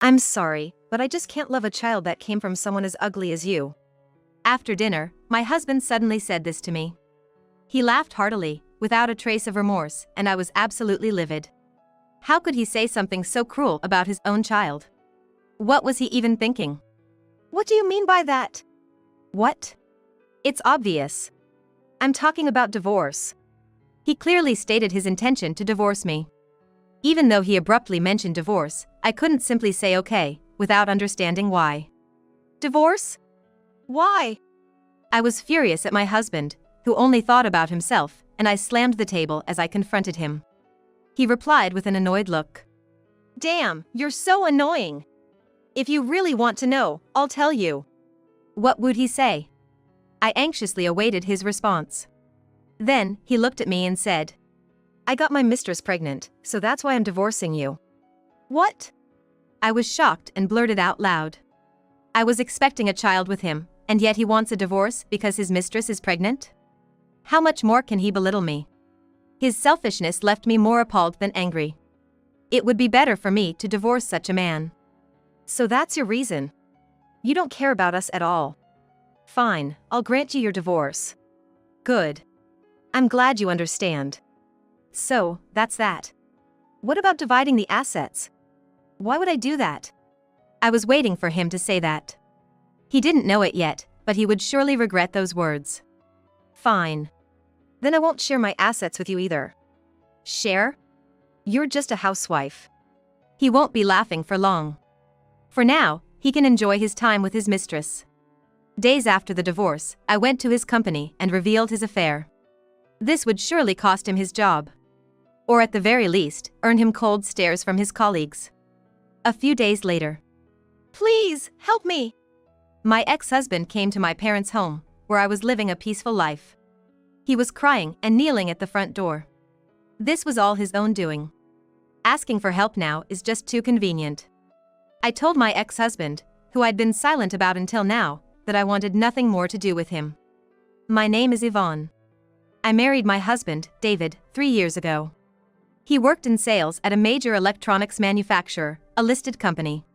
I'm sorry, but I just can't love a child that came from someone as ugly as you. After dinner, my husband suddenly said this to me. He laughed heartily, without a trace of remorse, and I was absolutely livid. How could he say something so cruel about his own child? What was he even thinking? What do you mean by that? What? It's obvious. I'm talking about divorce. He clearly stated his intention to divorce me. Even though he abruptly mentioned divorce, I couldn't simply say okay, without understanding why. Divorce? Why? I was furious at my husband, who only thought about himself, and I slammed the table as I confronted him. He replied with an annoyed look. Damn, you're so annoying. If you really want to know, I'll tell you. What would he say? I anxiously awaited his response. Then, he looked at me and said, I got my mistress pregnant, so that's why I'm divorcing you. What? I was shocked and blurted out loud. I was expecting a child with him, and yet he wants a divorce because his mistress is pregnant? How much more can he belittle me? His selfishness left me more appalled than angry. It would be better for me to divorce such a man. So that's your reason? You don't care about us at all. Fine, I'll grant you your divorce. Good. I'm glad you understand. So, that's that. What about dividing the assets? Why would I do that? I was waiting for him to say that. He didn't know it yet, but he would surely regret those words. Fine. Then I won't share my assets with you either. Share? You're just a housewife. He won't be laughing for long. For now, he can enjoy his time with his mistress. Days after the divorce, I went to his company and revealed his affair. This would surely cost him his job. Or at the very least, earn him cold stares from his colleagues. A few days later. Please, help me! My ex-husband came to my parents' home, where I was living a peaceful life. He was crying and kneeling at the front door. This was all his own doing. Asking for help now is just too convenient. I told my ex-husband, who I'd been silent about until now, that I wanted nothing more to do with him. My name is Yvonne. I married my husband, David, 3 years ago. He worked in sales at a major electronics manufacturer, a listed company.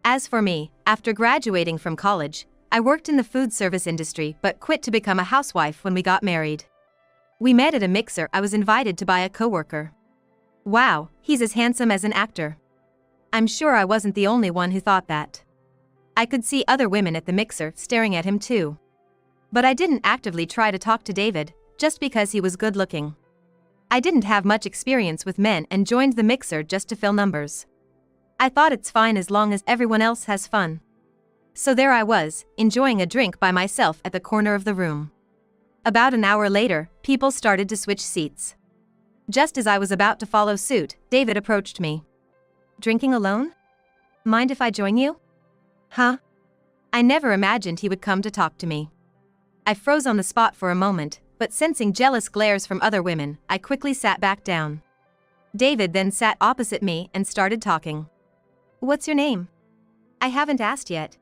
As for me, after graduating from college, I worked in the food service industry but quit to become a housewife when we got married. We met at a mixer I was invited to by a coworker. Wow, he's as handsome as an actor. I'm sure I wasn't the only one who thought that. I could see other women at the mixer staring at him too. But I didn't actively try to talk to David, just because he was good looking. I didn't have much experience with men and joined the mixer just to fill numbers. I thought it's fine as long as everyone else has fun. So there I was, enjoying a drink by myself at the corner of the room. About an hour later, people started to switch seats. Just as I was about to follow suit, David approached me. Drinking alone? Mind if I join you? Huh? I never imagined he would come to talk to me. I froze on the spot for a moment, but sensing jealous glares from other women, I quickly sat back down. David then sat opposite me and started talking. What's your name? I haven't asked yet.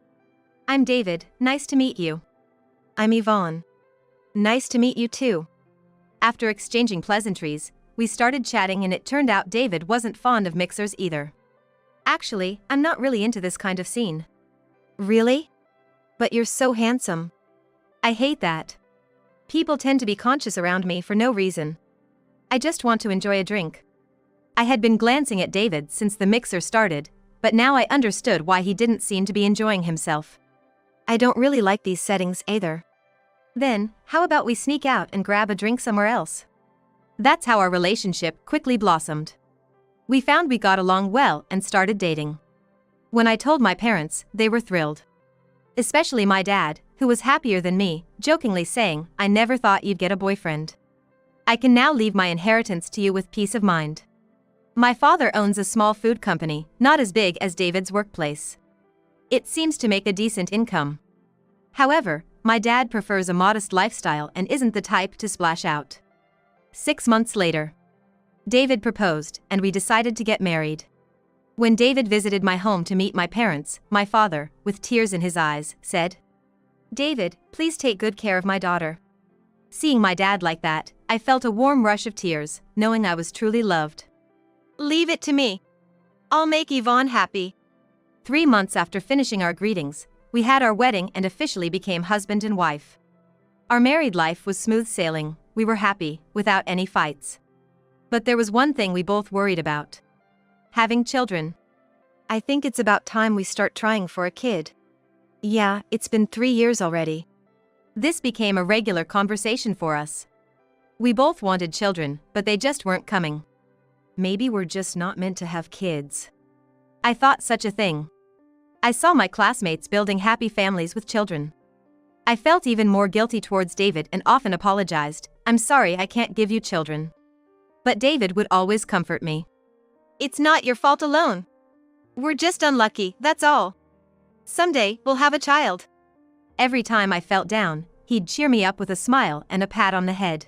I'm David, nice to meet you. I'm Yvonne. Nice to meet you too. After exchanging pleasantries, we started chatting and it turned out David wasn't fond of mixers either. Actually, I'm not really into this kind of scene. Really? But you're so handsome. I hate that. People tend to be conscious around me for no reason. I just want to enjoy a drink. I had been glancing at David since the mixer started, but now I understood why he didn't seem to be enjoying himself. I don't really like these settings either. Then, how about we sneak out and grab a drink somewhere else? That's how our relationship quickly blossomed. We found we got along well and started dating. When I told my parents, they were thrilled. Especially my dad, who was happier than me, jokingly saying, I never thought you'd get a boyfriend. I can now leave my inheritance to you with peace of mind. My father owns a small food company, not as big as David's workplace. It seems to make a decent income. However, my dad prefers a modest lifestyle and isn't the type to splash out. 6 months later, David proposed, and we decided to get married. When David visited my home to meet my parents, my father, with tears in his eyes, said, David, please take good care of my daughter. Seeing my dad like that, I felt a warm rush of tears, knowing I was truly loved. Leave it to me. I'll make Yvonne happy. 3 months after finishing our greetings, we had our wedding and officially became husband and wife. Our married life was smooth sailing, we were happy, without any fights. But there was one thing we both worried about. Having children. I think it's about time we start trying for a kid. Yeah, it's been 3 years already. This became a regular conversation for us. We both wanted children, but they just weren't coming. Maybe we're just not meant to have kids. I thought such a thing. I saw my classmates building happy families with children. I felt even more guilty towards David and often apologized. I'm sorry I can't give you children. But David would always comfort me. It's not your fault alone. We're just unlucky, that's all. Someday, we'll have a child. Every time I felt down, he'd cheer me up with a smile and a pat on the head.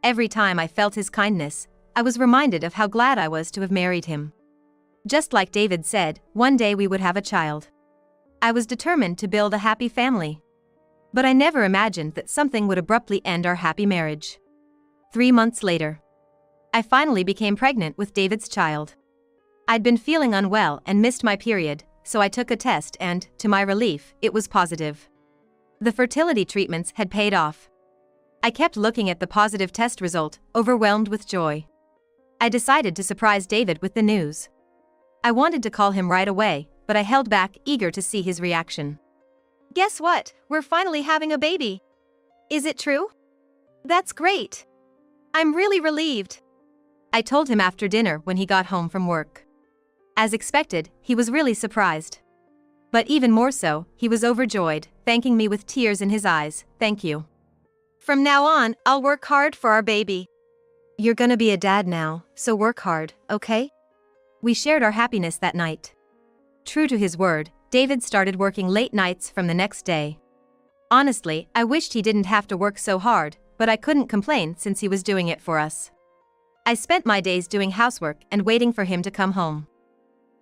Every time I felt his kindness, I was reminded of how glad I was to have married him. Just like David said, one day we would have a child. I was determined to build a happy family. But I never imagined that something would abruptly end our happy marriage. 3 months later, I finally became pregnant with David's child. I'd been feeling unwell and missed my period, so I took a test and, to my relief, it was positive. The fertility treatments had paid off. I kept looking at the positive test result, overwhelmed with joy. I decided to surprise David with the news. I wanted to call him right away, but I held back, eager to see his reaction. Guess what? We're finally having a baby. Is it true? That's great. I'm really relieved. I told him after dinner when he got home from work. As expected, he was really surprised. But even more so, he was overjoyed, thanking me with tears in his eyes. Thank you. From now on, I'll work hard for our baby. You're gonna be a dad now, so work hard, okay? We shared our happiness that night. True to his word, David started working late nights from the next day. Honestly, I wished he didn't have to work so hard, but I couldn't complain since he was doing it for us. I spent my days doing housework and waiting for him to come home.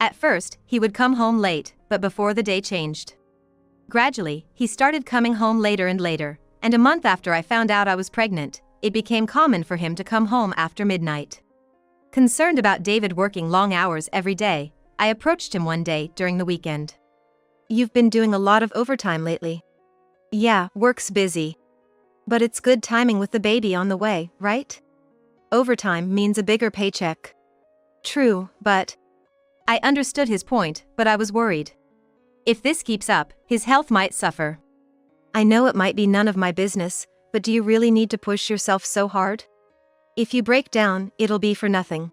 At first, he would come home late, but before the day changed. Gradually, he started coming home later and later, and a month after I found out I was pregnant, it became common for him to come home after midnight. Concerned about David working long hours every day, I approached him one day during the weekend. You've been doing a lot of overtime lately. Yeah, work's busy. But it's good timing with the baby on the way, right? Overtime means a bigger paycheck. True, but... I understood his point, but I was worried. If this keeps up, his health might suffer. I know it might be none of my business, but do you really need to push yourself so hard? If you break down, it'll be for nothing.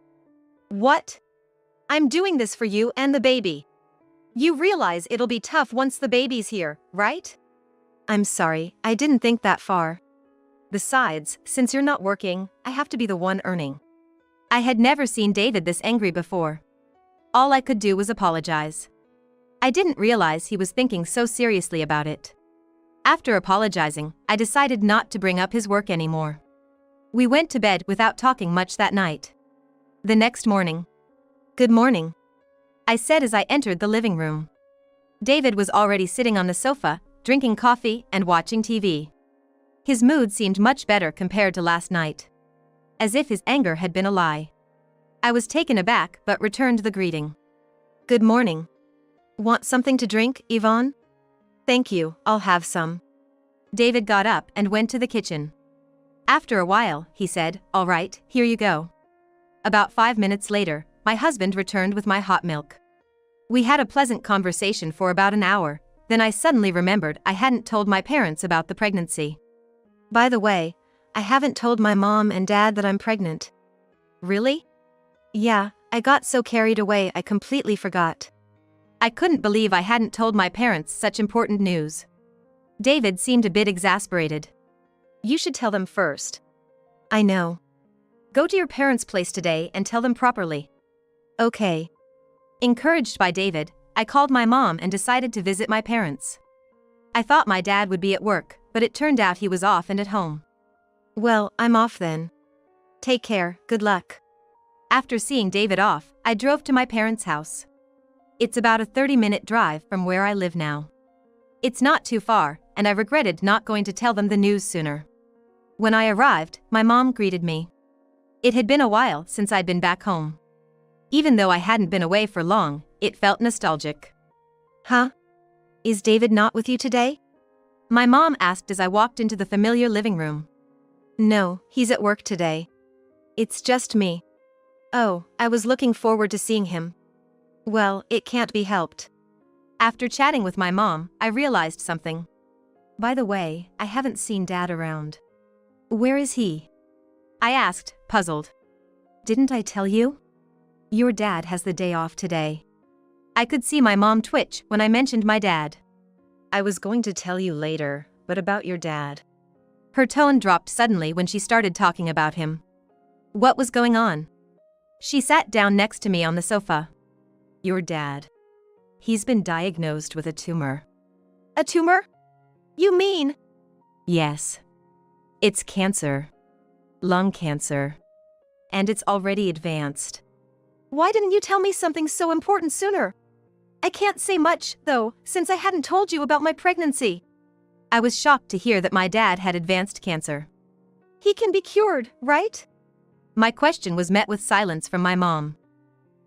What? I'm doing this for you and the baby. You realize it'll be tough once the baby's here, right? I'm sorry, I didn't think that far. Besides, since you're not working, I have to be the one earning. I had never seen David this angry before. All I could do was apologize. I didn't realize he was thinking so seriously about it. After apologizing, I decided not to bring up his work anymore. We went to bed without talking much that night. The next morning. Good morning, I said as I entered the living room. David was already sitting on the sofa, drinking coffee and watching TV. His mood seemed much better compared to last night. As if his anger had been a lie. I was taken aback but returned the greeting. Good morning. Want something to drink, Yvonne? Thank you, I'll have some. David got up and went to the kitchen. After a while, he said, "All right, here you go." About 5 minutes later, my husband returned with my hot milk. We had a pleasant conversation for about an hour, then I suddenly remembered I hadn't told my parents about the pregnancy. By the way, I haven't told my mom and dad that I'm pregnant. Really? Yeah, I got so carried away I completely forgot. I couldn't believe I hadn't told my parents such important news. David seemed a bit exasperated. You should tell them first. I know. Go to your parents' place today and tell them properly. Okay. Encouraged by David, I called my mom and decided to visit my parents. I thought my dad would be at work, but it turned out he was off and at home. Well, I'm off then. Take care, good luck. After seeing David off, I drove to my parents' house. It's about a 30-minute drive from where I live now. It's not too far, and I regretted not going to tell them the news sooner. When I arrived, my mom greeted me. It had been a while since I'd been back home. Even though I hadn't been away for long, it felt nostalgic. Huh? Is David not with you today? My mom asked as I walked into the familiar living room. No, he's at work today. It's just me. Oh, I was looking forward to seeing him. Well, it can't be helped. After chatting with my mom, I realized something. By the way, I haven't seen Dad around. Where is he? I asked, puzzled. Didn't I tell you? Your dad has the day off today. I could see my mom twitch when I mentioned my dad. I was going to tell you later, but about your dad. Her tone dropped suddenly when she started talking about him. What was going on? She sat down next to me on the sofa. Your dad. He's been diagnosed with a tumor. A tumor? You mean? Yes. It's cancer. Lung cancer. And it's already advanced. Why didn't you tell me something so important sooner? I can't say much, though, since I hadn't told you about my pregnancy. I was shocked to hear that my dad had advanced cancer. He can be cured, right? My question was met with silence from my mom.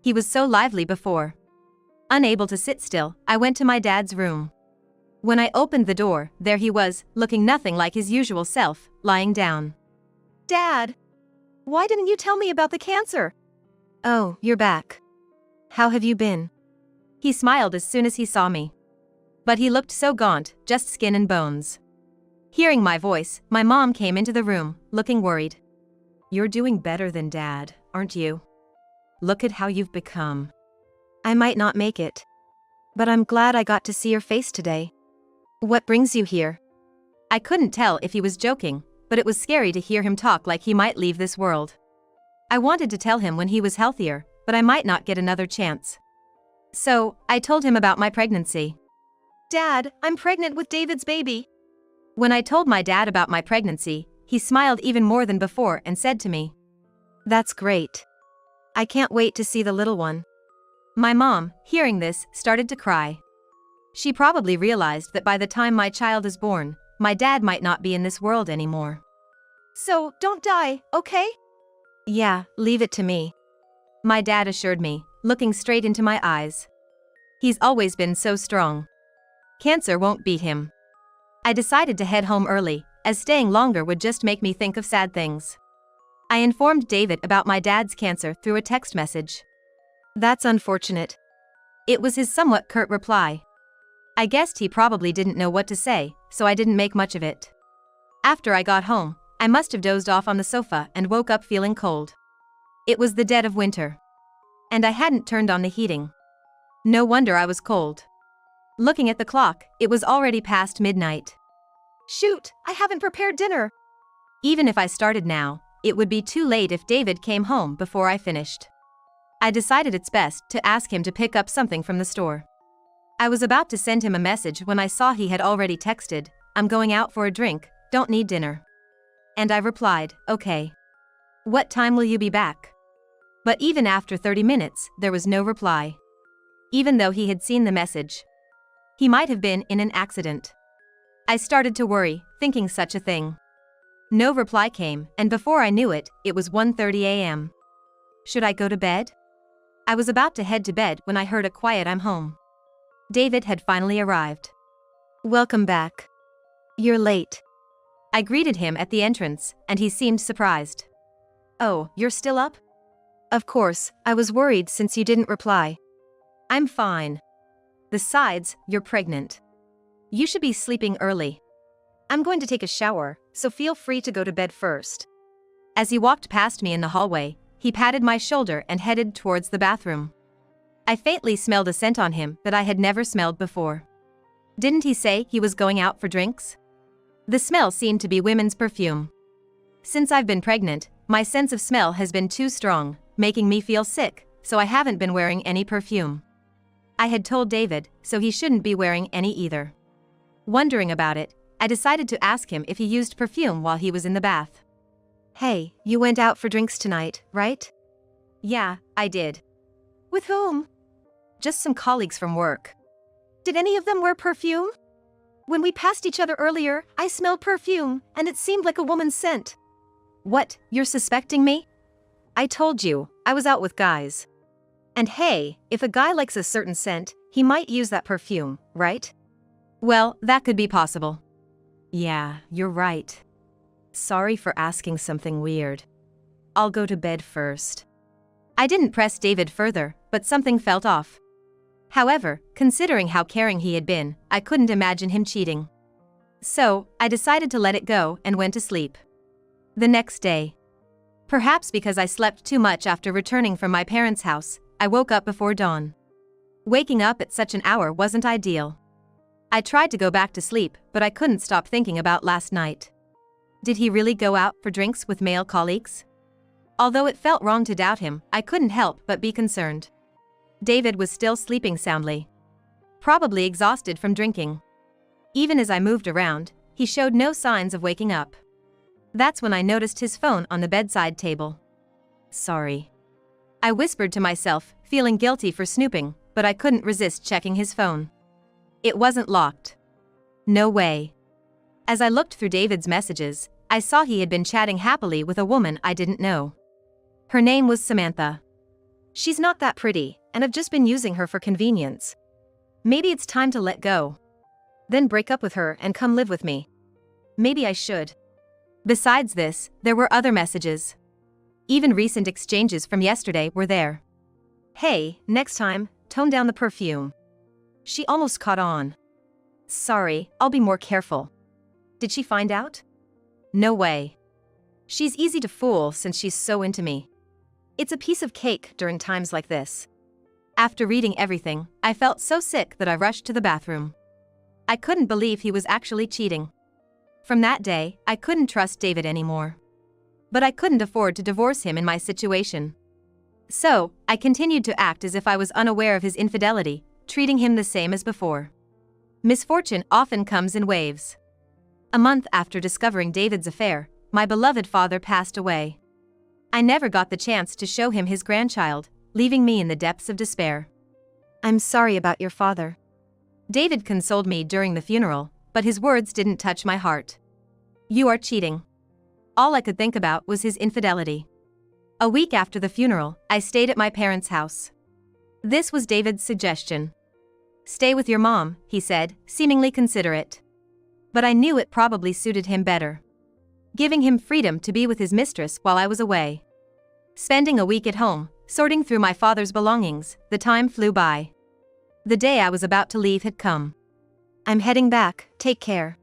He was so lively before. Unable to sit still, I went to my dad's room. When I opened the door, there he was, looking nothing like his usual self, lying down. Dad! Why didn't you tell me about the cancer? Oh, you're back. How have you been? He smiled as soon as he saw me. But he looked so gaunt, just skin and bones. Hearing my voice, my mom came into the room, looking worried. You're doing better than Dad, aren't you? Look at how you've become. I might not make it. But I'm glad I got to see your face today. What brings you here? I couldn't tell if he was joking, but it was scary to hear him talk like he might leave this world. I wanted to tell him when he was healthier, but I might not get another chance. So, I told him about my pregnancy. Dad, I'm pregnant with David's baby. When I told my dad about my pregnancy, he smiled even more than before and said to me, That's great. I can't wait to see the little one. My mom, hearing this, started to cry. She probably realized that by the time my child is born, my dad might not be in this world anymore. So, don't die, okay? Yeah, leave it to me. My dad assured me, looking straight into my eyes. He's always been so strong. Cancer won't beat him. I decided to head home early, as staying longer would just make me think of sad things. I informed David about my dad's cancer through a text message. That's unfortunate. It was his somewhat curt reply. I guessed he probably didn't know what to say, so I didn't make much of it. After I got home, I must have dozed off on the sofa and woke up feeling cold. It was the dead of winter. And I hadn't turned on the heating. No wonder I was cold. Looking at the clock, it was already past midnight. Shoot, I haven't prepared dinner. Even if I started now, it would be too late if David came home before I finished. I decided it's best to ask him to pick up something from the store. I was about to send him a message when I saw he had already texted, I'm going out for a drink, don't need dinner. And I replied, okay. What time will you be back? But even after 30 minutes, there was no reply. Even though he had seen the message. He might have been in an accident. I started to worry, thinking such a thing. No reply came, and before I knew it, it was 1:30 a.m. Should I go to bed? I was about to head to bed when I heard a quiet I'm home. David had finally arrived. Welcome back. You're late. I greeted him at the entrance, and he seemed surprised. Oh, you're still up? Of course, I was worried since you didn't reply. I'm fine. Besides, you're pregnant. You should be sleeping early. I'm going to take a shower, so feel free to go to bed first. As he walked past me in the hallway, he patted my shoulder and headed towards the bathroom. I faintly smelled a scent on him that I had never smelled before. Didn't he say he was going out for drinks? The smell seemed to be women's perfume. Since I've been pregnant, my sense of smell has been too strong, making me feel sick, so I haven't been wearing any perfume. I had told David, so he shouldn't be wearing any either. Wondering about it, I decided to ask him if he used perfume while he was in the bath. Hey, you went out for drinks tonight, right? Yeah, I did. With whom? Just some colleagues from work. Did any of them wear perfume? When we passed each other earlier, I smelled perfume, and it seemed like a woman's scent. What, you're suspecting me? I told you, I was out with guys. And hey, if a guy likes a certain scent, He might use that perfume, right? Well, that could be possible. Yeah, you're right. Sorry for asking something weird. I'll go to bed first. I didn't press David further, but something felt off. However, considering how caring he had been, I couldn't imagine him cheating. So, I decided to let it go and went to sleep. The next day. Perhaps because I slept too much after returning from my parents' house, I woke up before dawn. Waking up at such an hour wasn't ideal. I tried to go back to sleep, but I couldn't stop thinking about last night. Did he really go out for drinks with male colleagues? Although it felt wrong to doubt him, I couldn't help but be concerned. David was still sleeping soundly. Probably exhausted from drinking. Even as I moved around, he showed no signs of waking up. That's when I noticed his phone on the bedside table. Sorry. I whispered to myself, feeling guilty for snooping, but I couldn't resist checking his phone. It wasn't locked. No way. As I looked through David's messages, I saw he had been chatting happily with a woman I didn't know. Her name was Samantha. She's not that pretty, and I've just been using her for convenience. Maybe it's time to let go. Then break up with her and come live with me. Maybe I should. Besides this, there were other messages. Even recent exchanges from yesterday were there. Hey, next time, tone down the perfume. She almost caught on. Sorry, I'll be more careful. Did she find out? No way. She's easy to fool since she's so into me. It's a piece of cake during times like this. After reading everything, I felt so sick that I rushed to the bathroom. I couldn't believe he was actually cheating. From that day, I couldn't trust David anymore. But I couldn't afford to divorce him in my situation. So, I continued to act as if I was unaware of his infidelity, treating him the same as before. Misfortune often comes in waves. A month after discovering David's affair, my beloved father passed away. I never got the chance to show him his grandchild, leaving me in the depths of despair. I'm sorry about your father. David consoled me during the funeral, but his words didn't touch my heart. You are cheating. All I could think about was his infidelity. A week after the funeral, I stayed at my parents' house. This was David's suggestion. Stay with your mom, he said, seemingly considerate. But I knew it probably suited him better. Giving him freedom to be with his mistress while I was away. Spending a week at home, sorting through my father's belongings, the time flew by. The day I was about to leave had come. I'm heading back, take care.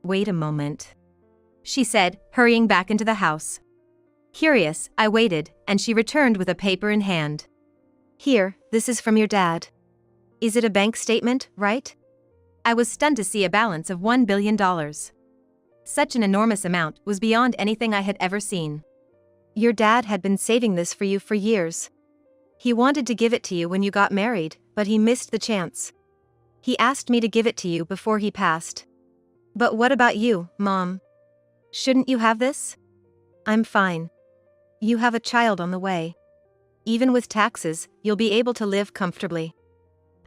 Wait a moment, she said, hurrying back into the house. Curious, I waited, and she returned with a paper in hand. Here, this is from your dad. Is it a bank statement, right? I was stunned to see a balance of $1 billion. Such an enormous amount was beyond anything I had ever seen. Your dad had been saving this for you for years. He wanted to give it to you when you got married, but he missed the chance. He asked me to give it to you before he passed. But what about you, Mom? Shouldn't you have this? I'm fine. You have a child on the way. Even with taxes, you'll be able to live comfortably.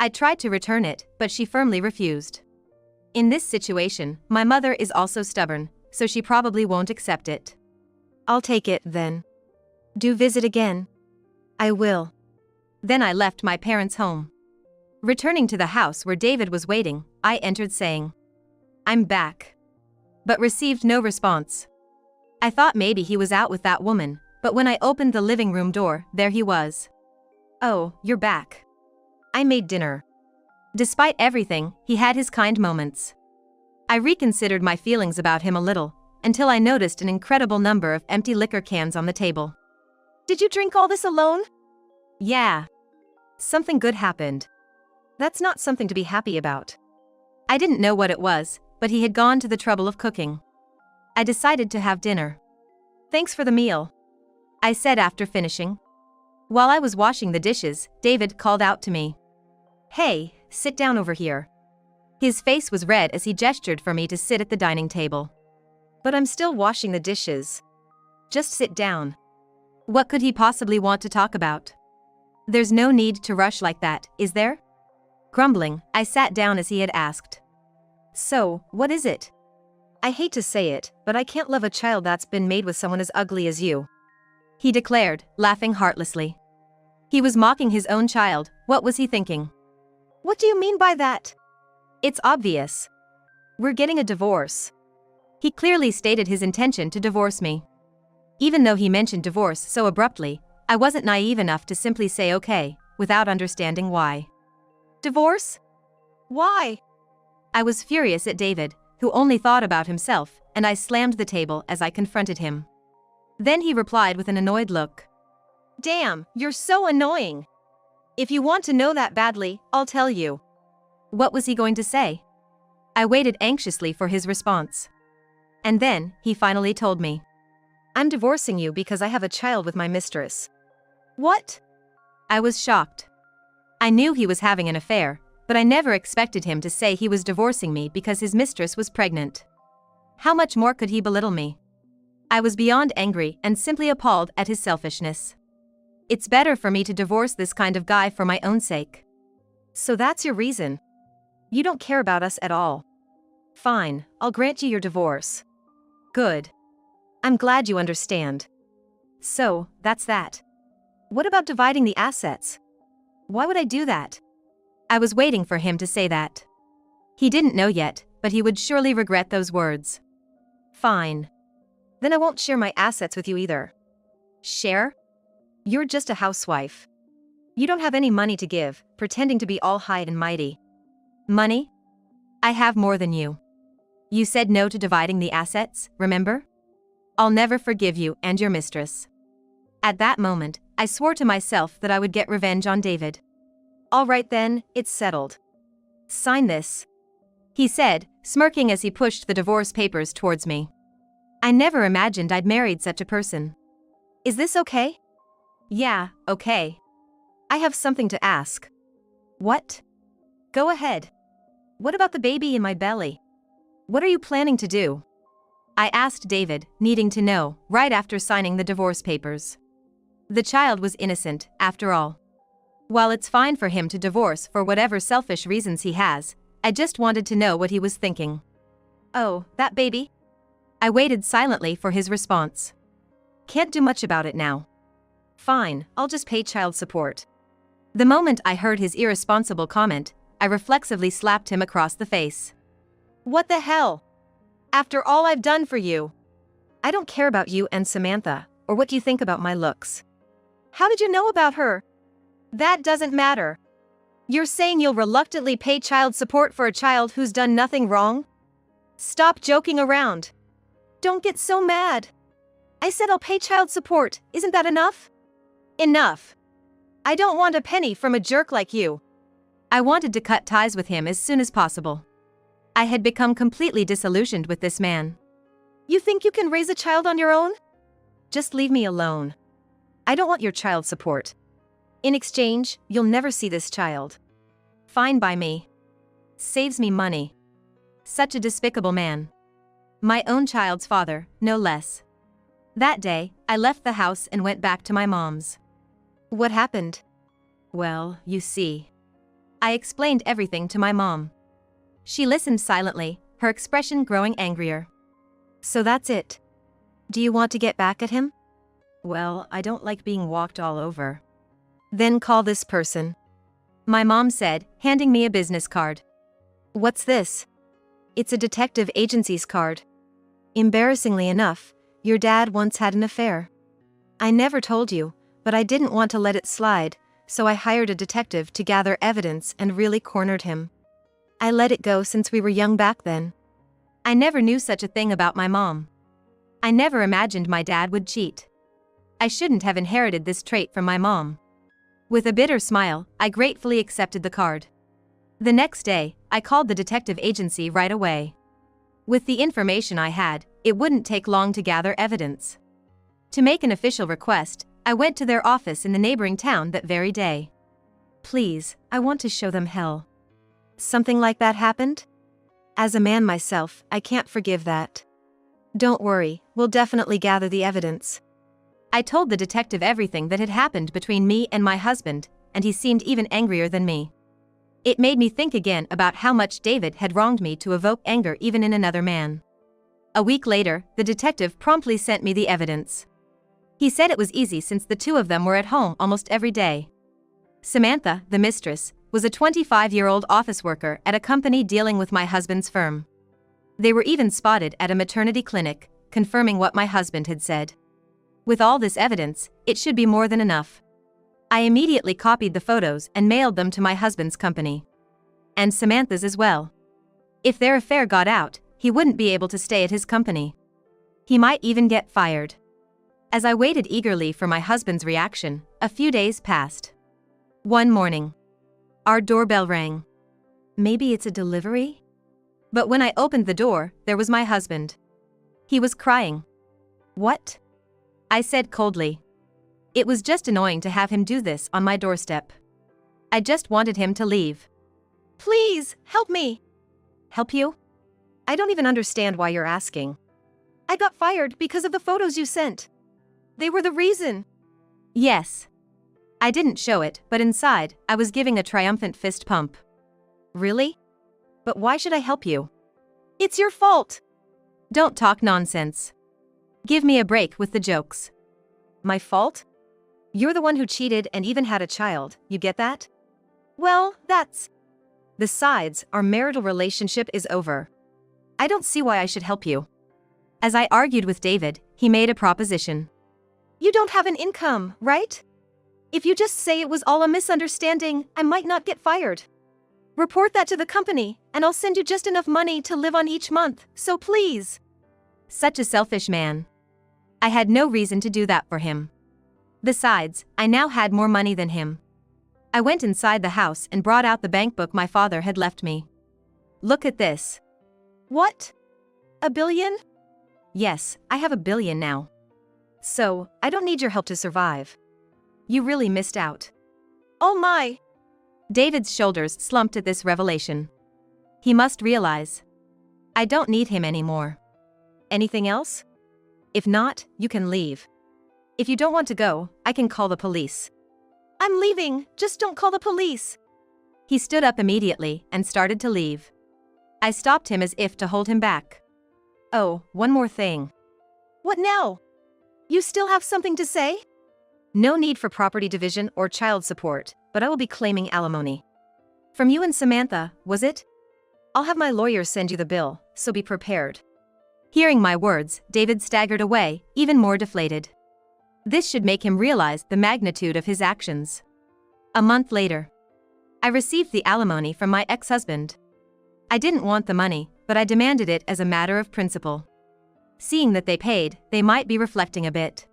I tried to return it, but she firmly refused. In this situation, my mother is also stubborn, so she probably won't accept it. I'll take it, then. Do visit again. I will. Then I left my parents' home. Returning to the house where David was waiting, I entered saying, I'm back. But received no response. I thought maybe he was out with that woman, but when I opened the living room door, there he was. Oh, you're back. I made dinner. Despite everything, he had his kind moments. I reconsidered my feelings about him a little, until I noticed an incredible number of empty liquor cans on the table. Did you drink all this alone? Yeah. Something good happened. That's not something to be happy about. I didn't know what it was, but he had gone to the trouble of cooking. I decided to have dinner. Thanks for the meal, I said after finishing. While I was washing the dishes, David called out to me. Hey, sit down over here. His face was red as he gestured for me to sit at the dining table. But I'm still washing the dishes. Just sit down. What could he possibly want to talk about? There's no need to rush like that, is there? Grumbling, I sat down as he had asked. So, what is it? I hate to say it, but I can't love a child that's been made with someone as ugly as you, he declared, laughing heartlessly. He was mocking his own child. What was he thinking? What do you mean by that? It's obvious. We're getting a divorce. He clearly stated his intention to divorce me. Even though he mentioned divorce so abruptly, I wasn't naive enough to simply say okay, without understanding why. Divorce? Why? I was furious at David, who only thought about himself, and I slammed the table as I confronted him. Then he replied with an annoyed look. Damn, you're so annoying. If you want to know that badly, I'll tell you. What was he going to say? I waited anxiously for his response. And then, he finally told me. I'm divorcing you because I have a child with my mistress. What? I was shocked. I knew he was having an affair, but I never expected him to say he was divorcing me because his mistress was pregnant. How much more could he belittle me? I was beyond angry and simply appalled at his selfishness. It's better for me to divorce this kind of guy for my own sake. So that's your reason? You don't care about us at all. Fine, I'll grant you your divorce. Good. I'm glad you understand. So, that's that. What about dividing the assets? Why would I do that? I was waiting for him to say that. He didn't know yet, but he would surely regret those words. Fine. Then I won't share my assets with you either. Share? You're just a housewife. You don't have any money to give, pretending to be all high and mighty. Money? I have more than you. You said no to dividing the assets, remember? I'll never forgive you and your mistress. At that moment, I swore to myself that I would get revenge on David. All right then, it's settled. Sign this, he said, smirking as he pushed the divorce papers towards me. I never imagined I'd married such a person. Is this okay? Yeah, okay. I have something to ask. What? Go ahead. What about the baby in my belly? What are you planning to do? I asked David, needing to know, right after signing the divorce papers. The child was innocent, after all. While it's fine for him to divorce for whatever selfish reasons he has, I just wanted to know what he was thinking. Oh, that baby? I waited silently for his response. Can't do much about it now. Fine, I'll just pay child support. The moment I heard his irresponsible comment, I reflexively slapped him across the face. What the hell? After all I've done for you. I don't care about you and Samantha, or what you think about my looks. How did you know about her? That doesn't matter. You're saying you'll reluctantly pay child support for a child who's done nothing wrong? Stop joking around. Don't get so mad. I said I'll pay child support, isn't that enough? Enough. I don't want a penny from a jerk like you. I wanted to cut ties with him as soon as possible. I had become completely disillusioned with this man. You think you can raise a child on your own? Just leave me alone. I don't want your child support. In exchange, you'll never see this child. Fine by me. Saves me money. Such a despicable man. My own child's father, no less. That day, I left the house and went back to my mom's. What happened? Well, you see. I explained everything to my mom. She listened silently, her expression growing angrier. So that's it. Do you want to get back at him? Well, I don't like being walked all over. Then call this person. My mom said, handing me a business card. What's this? It's a detective agency's card. Embarrassingly enough, your dad once had an affair. I never told you, but I didn't want to let it slide, so I hired a detective to gather evidence and really cornered him. I let it go since we were young back then. I never knew such a thing about my mom. I never imagined my dad would cheat. I shouldn't have inherited this trait from my mom. With a bitter smile, I gratefully accepted the card. The next day, I called the detective agency right away. With the information I had, it wouldn't take long to gather evidence. To make an official request, I went to their office in the neighboring town that very day. Please, I want to show them hell. Something like that happened? As a man myself, I can't forgive that. Don't worry, we'll definitely gather the evidence. I told the detective everything that had happened between me and my husband, and he seemed even angrier than me. It made me think again about how much David had wronged me to evoke anger even in another man. A week later, the detective promptly sent me the evidence. He said it was easy since the two of them were at home almost every day. Samantha, the mistress, was a 25-year-old office worker at a company dealing with my husband's firm. They were even spotted at a maternity clinic, confirming what my husband had said. With all this evidence, it should be more than enough. I immediately copied the photos and mailed them to my husband's company. And Samantha's as well. If their affair got out, he wouldn't be able to stay at his company. He might even get fired. As I waited eagerly for my husband's reaction, a few days passed. One morning, our doorbell rang. Maybe it's a delivery? But when I opened the door, there was my husband. He was crying. What? I said coldly. It was just annoying to have him do this on my doorstep. I just wanted him to leave. Please, help me. Help you? I don't even understand why you're asking. I got fired because of the photos you sent. They were the reason. Yes. I didn't show it, but inside, I was giving a triumphant fist pump. Really? But why should I help you? It's your fault. Don't talk nonsense. Give me a break with the jokes. My fault? You're the one who cheated and even had a child, you get that? Well, that's... Besides, our marital relationship is over. I don't see why I should help you. As I argued with David, he made a proposition. You don't have an income, right? If you just say it was all a misunderstanding, I might not get fired. Report that to the company, and I'll send you just enough money to live on each month, so please. Such a selfish man. I had no reason to do that for him. Besides, I now had more money than him. I went inside the house and brought out the bank book my father had left me. Look at this. What? $1 billion? Yes, I have $1 billion now. So, I don't need your help to survive. You really missed out. Oh my! David's shoulders slumped at this revelation. He must realize. I don't need him anymore. Anything else? If not, you can leave. If you don't want to go, I can call the police. I'm leaving, just don't call the police. He stood up immediately and started to leave. I stopped him as if to hold him back. Oh, one more thing. What now? You still have something to say? No need for property division or child support, but I will be claiming alimony. From you and Samantha, was it? I'll have my lawyer send you the bill, so be prepared. Hearing my words, David staggered away, even more deflated. This should make him realize the magnitude of his actions. A month later, I received the alimony from my ex-husband. I didn't want the money, but I demanded it as a matter of principle. Seeing that they paid, they might be reflecting a bit.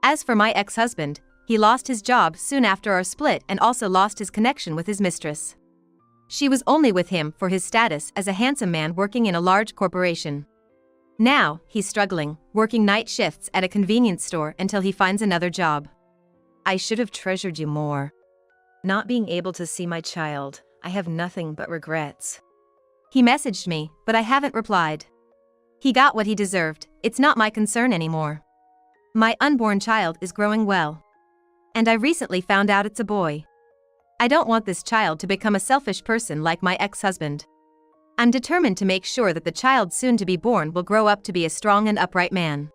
As for my ex-husband, he lost his job soon after our split and also lost his connection with his mistress. She was only with him for his status as a handsome man working in a large corporation. Now, he's struggling, working night shifts at a convenience store until he finds another job. I should have treasured you more. Not being able to see my child, I have nothing but regrets. He messaged me, but I haven't replied. He got what he deserved, it's not my concern anymore. My unborn child is growing well. And I recently found out it's a boy. I don't want this child to become a selfish person like my ex-husband. I'm determined to make sure that the child soon to be born will grow up to be a strong and upright man.